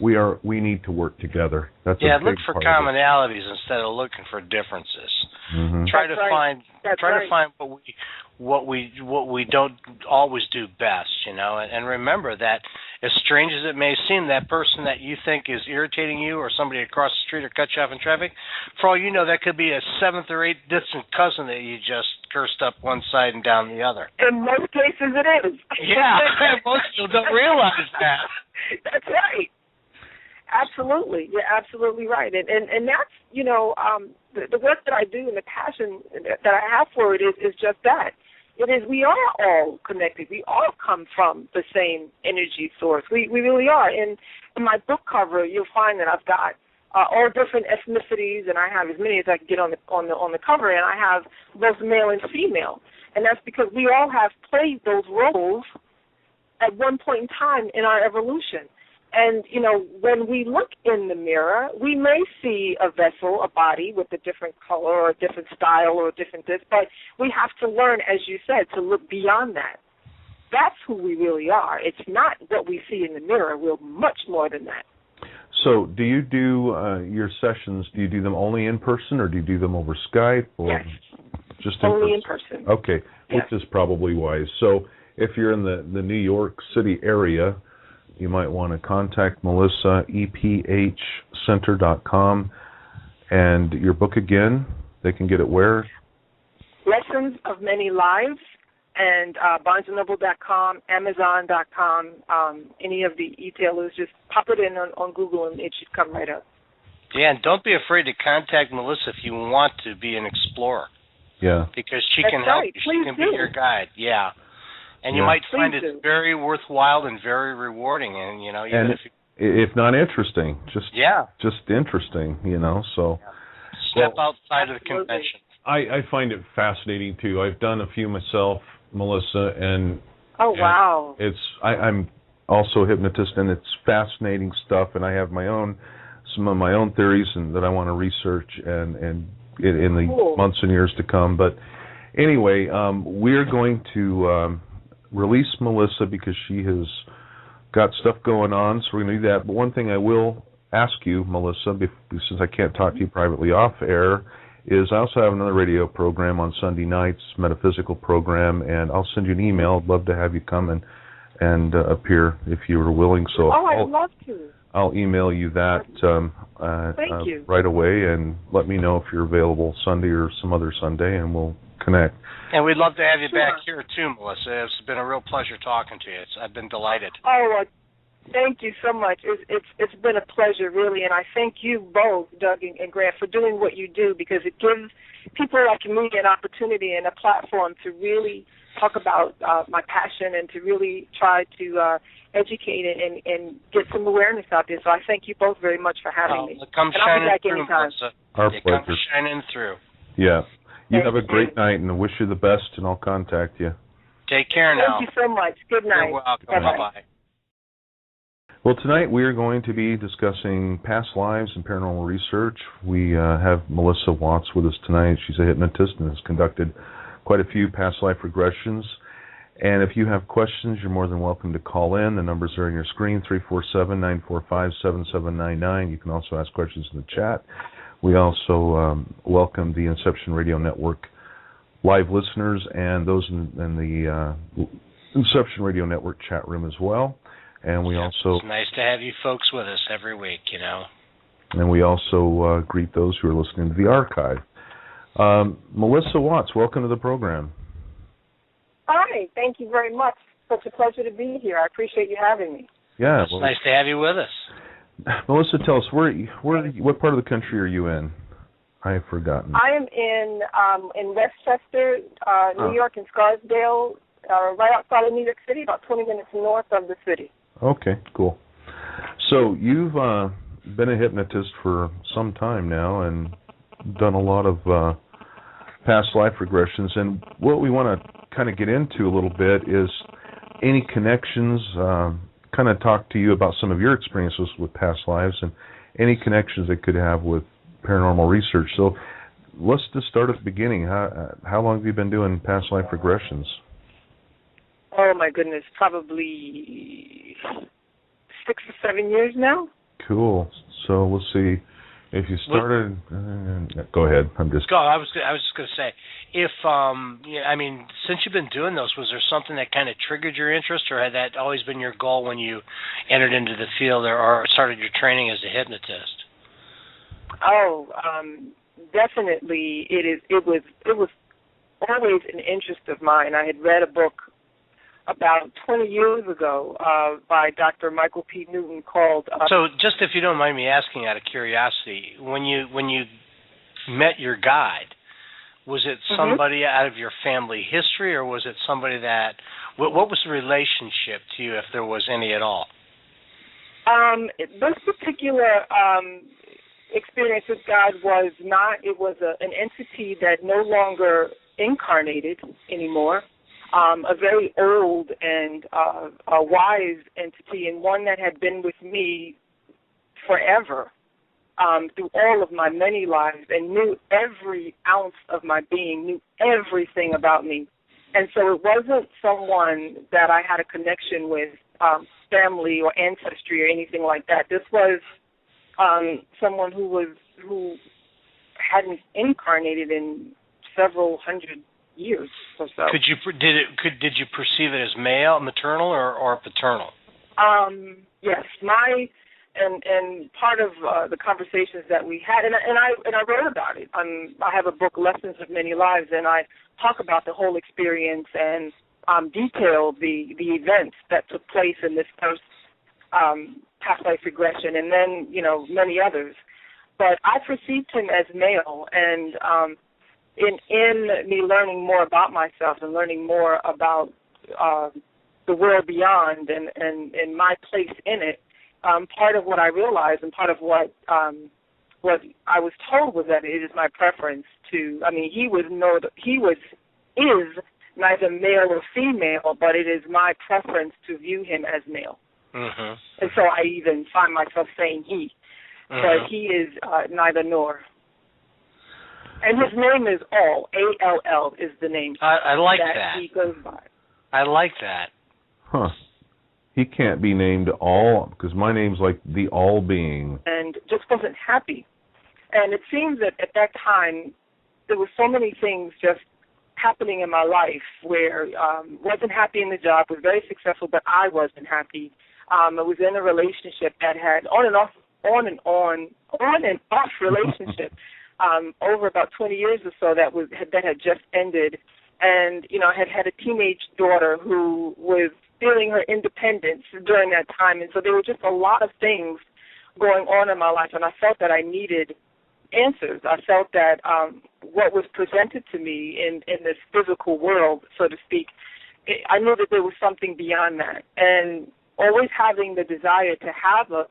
We need to work together. That's a big look for part commonalities instead of looking for differences. Mm-hmm. Try That's to right. find what we don't always do best, and remember that as strange as it may seem, that person that you think is irritating you or somebody across the street or cut you off in traffic, for all you know, that could be a 7th or 8th distant cousin that you just cursed up one side and down the other. In most cases, it is. Yeah, most people don't realize that. That's right. Absolutely. You're absolutely right. And that's, the work that I do and the passion that I have for it is just that. It is, we are all connected. We all come from the same energy source. We really are. In my book cover, you'll find that I've got all different ethnicities, and I have as many as I can get on the cover, and I have both male and female. And that's because we all have played those roles at one point in time in our evolution. And, when we look in the mirror, we may see a vessel, a body with a different color or a different style or a different this, but we have to learn, as you said, to look beyond that. That's who we really are. It's not what we see in the mirror. We're much more than that. So do you do your sessions, do you do them only in person or do you do them over Skype? Or Yes, just only in person. Okay, Yes. Which is probably wise. So if you're in the New York City area, you might want to contact Melissa, ephcenter.com. And your book again, they can get it where? Lessons of Many Lives, and BarnesandNoble.com, Amazon.com, any of the e-tailers, just pop it in on Google and it should come right up. Yeah, and don't be afraid to contact Melissa if you want to be an explorer. Yeah. Because she That's can help right. you. Please She can do. be your guide. Yeah. And you Yeah. might find Please it do. very worthwhile and very rewarding. And, even And if you if not interesting, just interesting, So step outside of the Absolutely. convention. I find it fascinating too. I've done a few myself, Melissa, and Oh, wow. I'm also a hypnotist, and it's fascinating stuff. And I have some of my own theories and that I want to research and in the Cool. months and years to come. But anyway, we're going to release Melissa because she has got stuff going on, so we're going to do that. But one thing I will ask you, Melissa, since I can't talk to you privately off air, is I also have another radio program on Sunday nights, metaphysical program, and I'll send you an email. I'd love to have you come and appear if you were willing. So I'd love to. I'll email you that Thank you. right away, and let me know if you're available Sunday or some other Sunday, and we'll connect. And we'd love to have you Sure. back here, too, Melissa. It's been a real pleasure talking to you. I've been delighted. Oh, thank you so much. It's been a pleasure, really, and I thank you both, Doug and Grant, for doing what you do, because it gives people like me an opportunity and a platform to really talk about my passion and to really try to educate and get some awareness out there. So I thank you both very much for having me. Come And I'll be shining back through, anytime. Melissa. Our You pleasure. come shining through. Yeah. You Thank have a you. great night, and I wish you the best, and I'll contact you. Take care now. Thank you so much. Good night. You're welcome. Bye-bye. Bye-bye. Well, tonight we are going to be discussing past lives and paranormal research. We have Melissa Watts with us tonight. She's a hypnotist and has conducted quite a few past life regressions. And if you have questions, you're more than welcome to call in. The numbers are on your screen, 347-945-7799. You can also ask questions in the chat. We also welcome the Inception Radio Network live listeners and those in the Inception Radio Network chat room as well. And we also It's nice to have you folks with us every week, And we also greet those who are listening to the archive. Melissa Watts, welcome to the program. Hi. Thank you very much. Such a pleasure to be here. I appreciate you having me. Yeah. It's nice to have you with us. Melissa, tell us, what part of the country are you in? I have forgotten. I am in Westchester, New York, in Scarsdale, right outside of New York City, about 20 minutes north of the city. Okay, cool. So you've been a hypnotist for some time now and done a lot of past life regressions. And what we want to kind of get into a little bit is any connections, kind of talk to you about some of your experiences with past lives and any connections they could have with paranormal research. So let's just start at the beginning. How long have you been doing past life regressions? Oh, my goodness, probably 6 or 7 years now. Cool. So let's see. If you started, go ahead. I was just going to say, if I mean, since you've been doing those, was there something that kind of triggered your interest, or had that always been your goal when you entered into the field or started your training as a hypnotist? Oh, definitely. It was always an interest of mine. I had read a book about 20 years ago by Dr. Michael P. Newton called... So just if you don't mind me asking out of curiosity, when you met your guide, was it somebody out of your family history, or was it somebody that... What was the relationship to you, if there was any at all? This particular experience with God was not... It was an entity that no longer incarnated anymore. A very old and a wise entity, and one that had been with me forever through all of my many lives, and knew every ounce of my being, knew everything about me. And so it wasn't someone that I had a connection with, family or ancestry or anything like that. This was someone who hadn't incarnated in several hundred years or so. Did you perceive it as male, maternal, or paternal? Yes, and part of the conversations that we had, and I wrote about it. I have a book, Lessons of Many Lives, and I talk about the whole experience and detail the events that took place in this first past life regression, and then many others. But I perceived him as male, and in me learning more about myself and learning more about the world beyond and my place in it, part of what I realized and part of what I was told was that it is my preference to. I mean, he is neither male or female, but it is my preference to view him as male. Mm-hmm. And so I even find myself saying he, but he is neither nor. And his name is All. A-L-L is the name. I like that. He goes by. I like that. Huh. He can't be named All, because my name's like the All Being. And just wasn't happy. And it seems that at that time, there were so many things just happening in my life where wasn't happy in the job, was very successful, but I wasn't happy. I was in a relationship that had on and off relationship. Over about 20 years or so that had just ended, and I had a teenage daughter who was feeling her independence during that time, and so there were just a lot of things going on in my life, and I felt that I needed answers. I felt that what was presented to me in this physical world, so to speak, I knew that there was something beyond that, and always having the desire to have a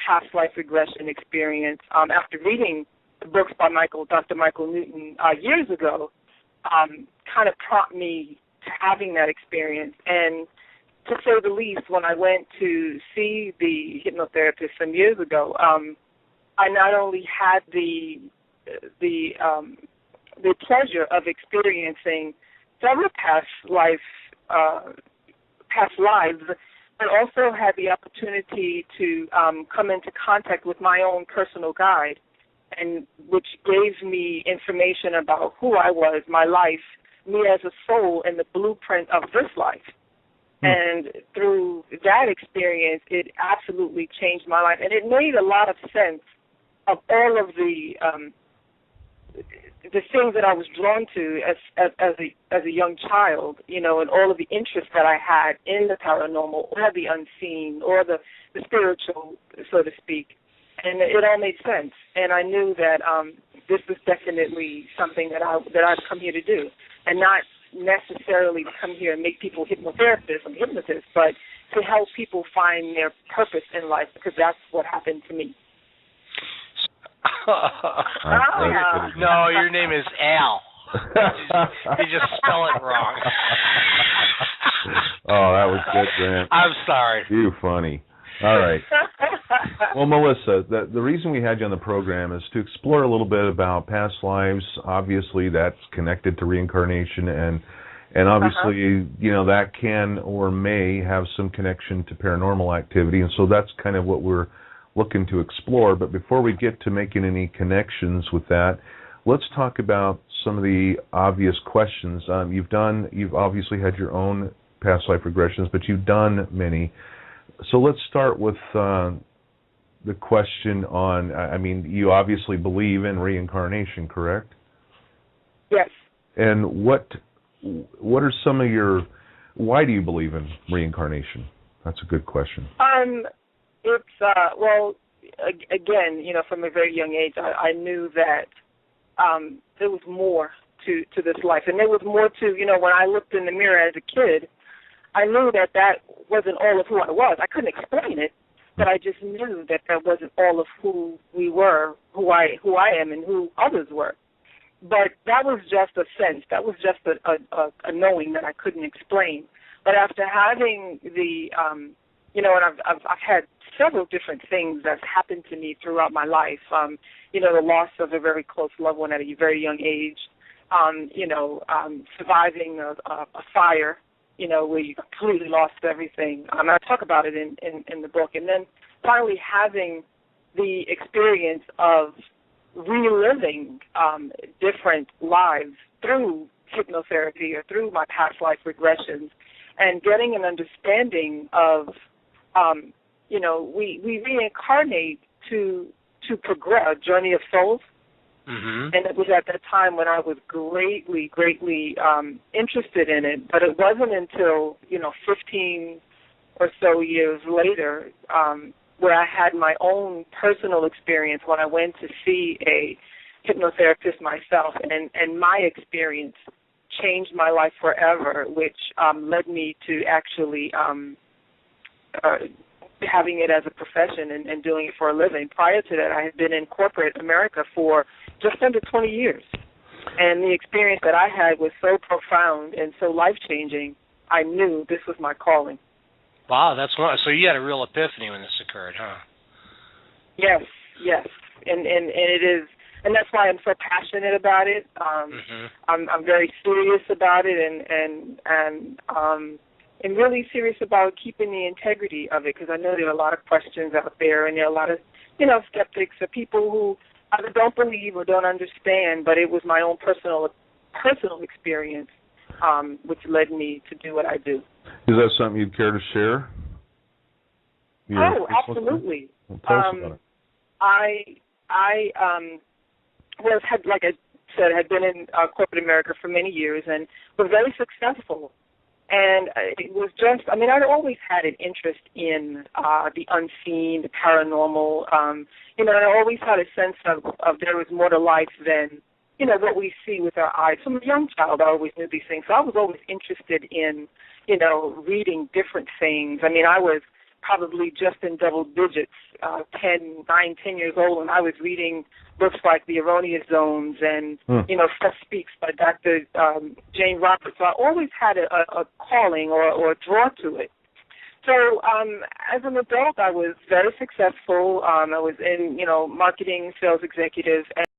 past life regression experience after reading the books by Dr. Michael Newton years ago, kind of prompted me to having that experience. And to say the least, when I went to see the hypnotherapist some years ago, I not only had the pleasure of experiencing several past lives, but also had the opportunity to come into contact with my own personal guide, and which gave me information about who I was, my life, me as a soul, and the blueprint of this life. And through that experience, it absolutely changed my life, and it made a lot of sense of all of the things that I was drawn to as a young child, and all of the interests that I had in the paranormal or the unseen or the spiritual, so to speak. And it all made sense, and I knew that this was definitely something that I'd come here to do, and not necessarily to come here and make people hypnotherapists and hypnotists, but to help people find their purpose in life, because that's what happened to me. No, your name is Al. You just spell it wrong. Oh, that was good, Grant. I'm sorry. You funny. All right. Well, Melissa, the reason we had you on the program is to explore a little bit about past lives. Obviously, that's connected to reincarnation, and obviously, that can or may have some connection to paranormal activity, and so that's kind of what we're looking to explore. But before we get to making any connections with that, let's talk about some of the obvious questions. You've obviously had your own past life regressions, but you've done many. So let's start with the question on, you obviously believe in reincarnation, correct? Yes. And what are some of why do you believe in reincarnation? That's a good question. It's, again, from a very young age, I knew that there was more to this life. And there was more to, when I looked in the mirror as a kid, I knew that wasn't all of who I was. I couldn't explain it, but I just knew that wasn't all of who we were, who I am, and who others were. But that was just a sense. That was just a knowing that I couldn't explain. But after having and I've had several different things that's happened to me throughout my life. The loss of a very close loved one at a very young age. Surviving a fire. Where you completely lost everything. I talk about it in the book. And then finally having the experience of reliving different lives through hypnotherapy or through my past life regressions and getting an understanding of, we reincarnate to progress, a journey of souls. Mm-hmm. And it was at that time when I was greatly interested in it. But it wasn't until, 15 or so years later where I had my own personal experience when I went to see a hypnotherapist myself. And my experience changed my life forever, which led me to actually having it as a profession and doing it for a living. Prior to that, I had been in corporate America for just under 20 years. And the experience that I had was so profound and so life-changing, I knew this was my calling. Wow, so you had a real epiphany when this occurred, huh? Yes. And it is, and that's why I'm so passionate about it. I'm very serious about it and really serious about keeping the integrity of it, because I know there are a lot of questions out there, and there are a lot of, skeptics or people who either don't believe or don't understand, but it was my own personal experience which led me to do what I do. Is that something you'd care to share? Absolutely. Well, tell us about it. Like I said, had been in corporate America for many years and was very successful. And it was just, I'd always had an interest in the unseen, the paranormal, and I always had a sense of there was more to life than, what we see with our eyes. From a young child, I always knew these things. So I was always interested in, reading different things. I was probably just in double digits, 10 years old, and I was reading books like The Erroneous Zones and, Stuff Speaks by Dr. Jane Roberts. So I always had a calling or a draw to it. So as an adult, I was very successful. I was in, marketing, sales executive,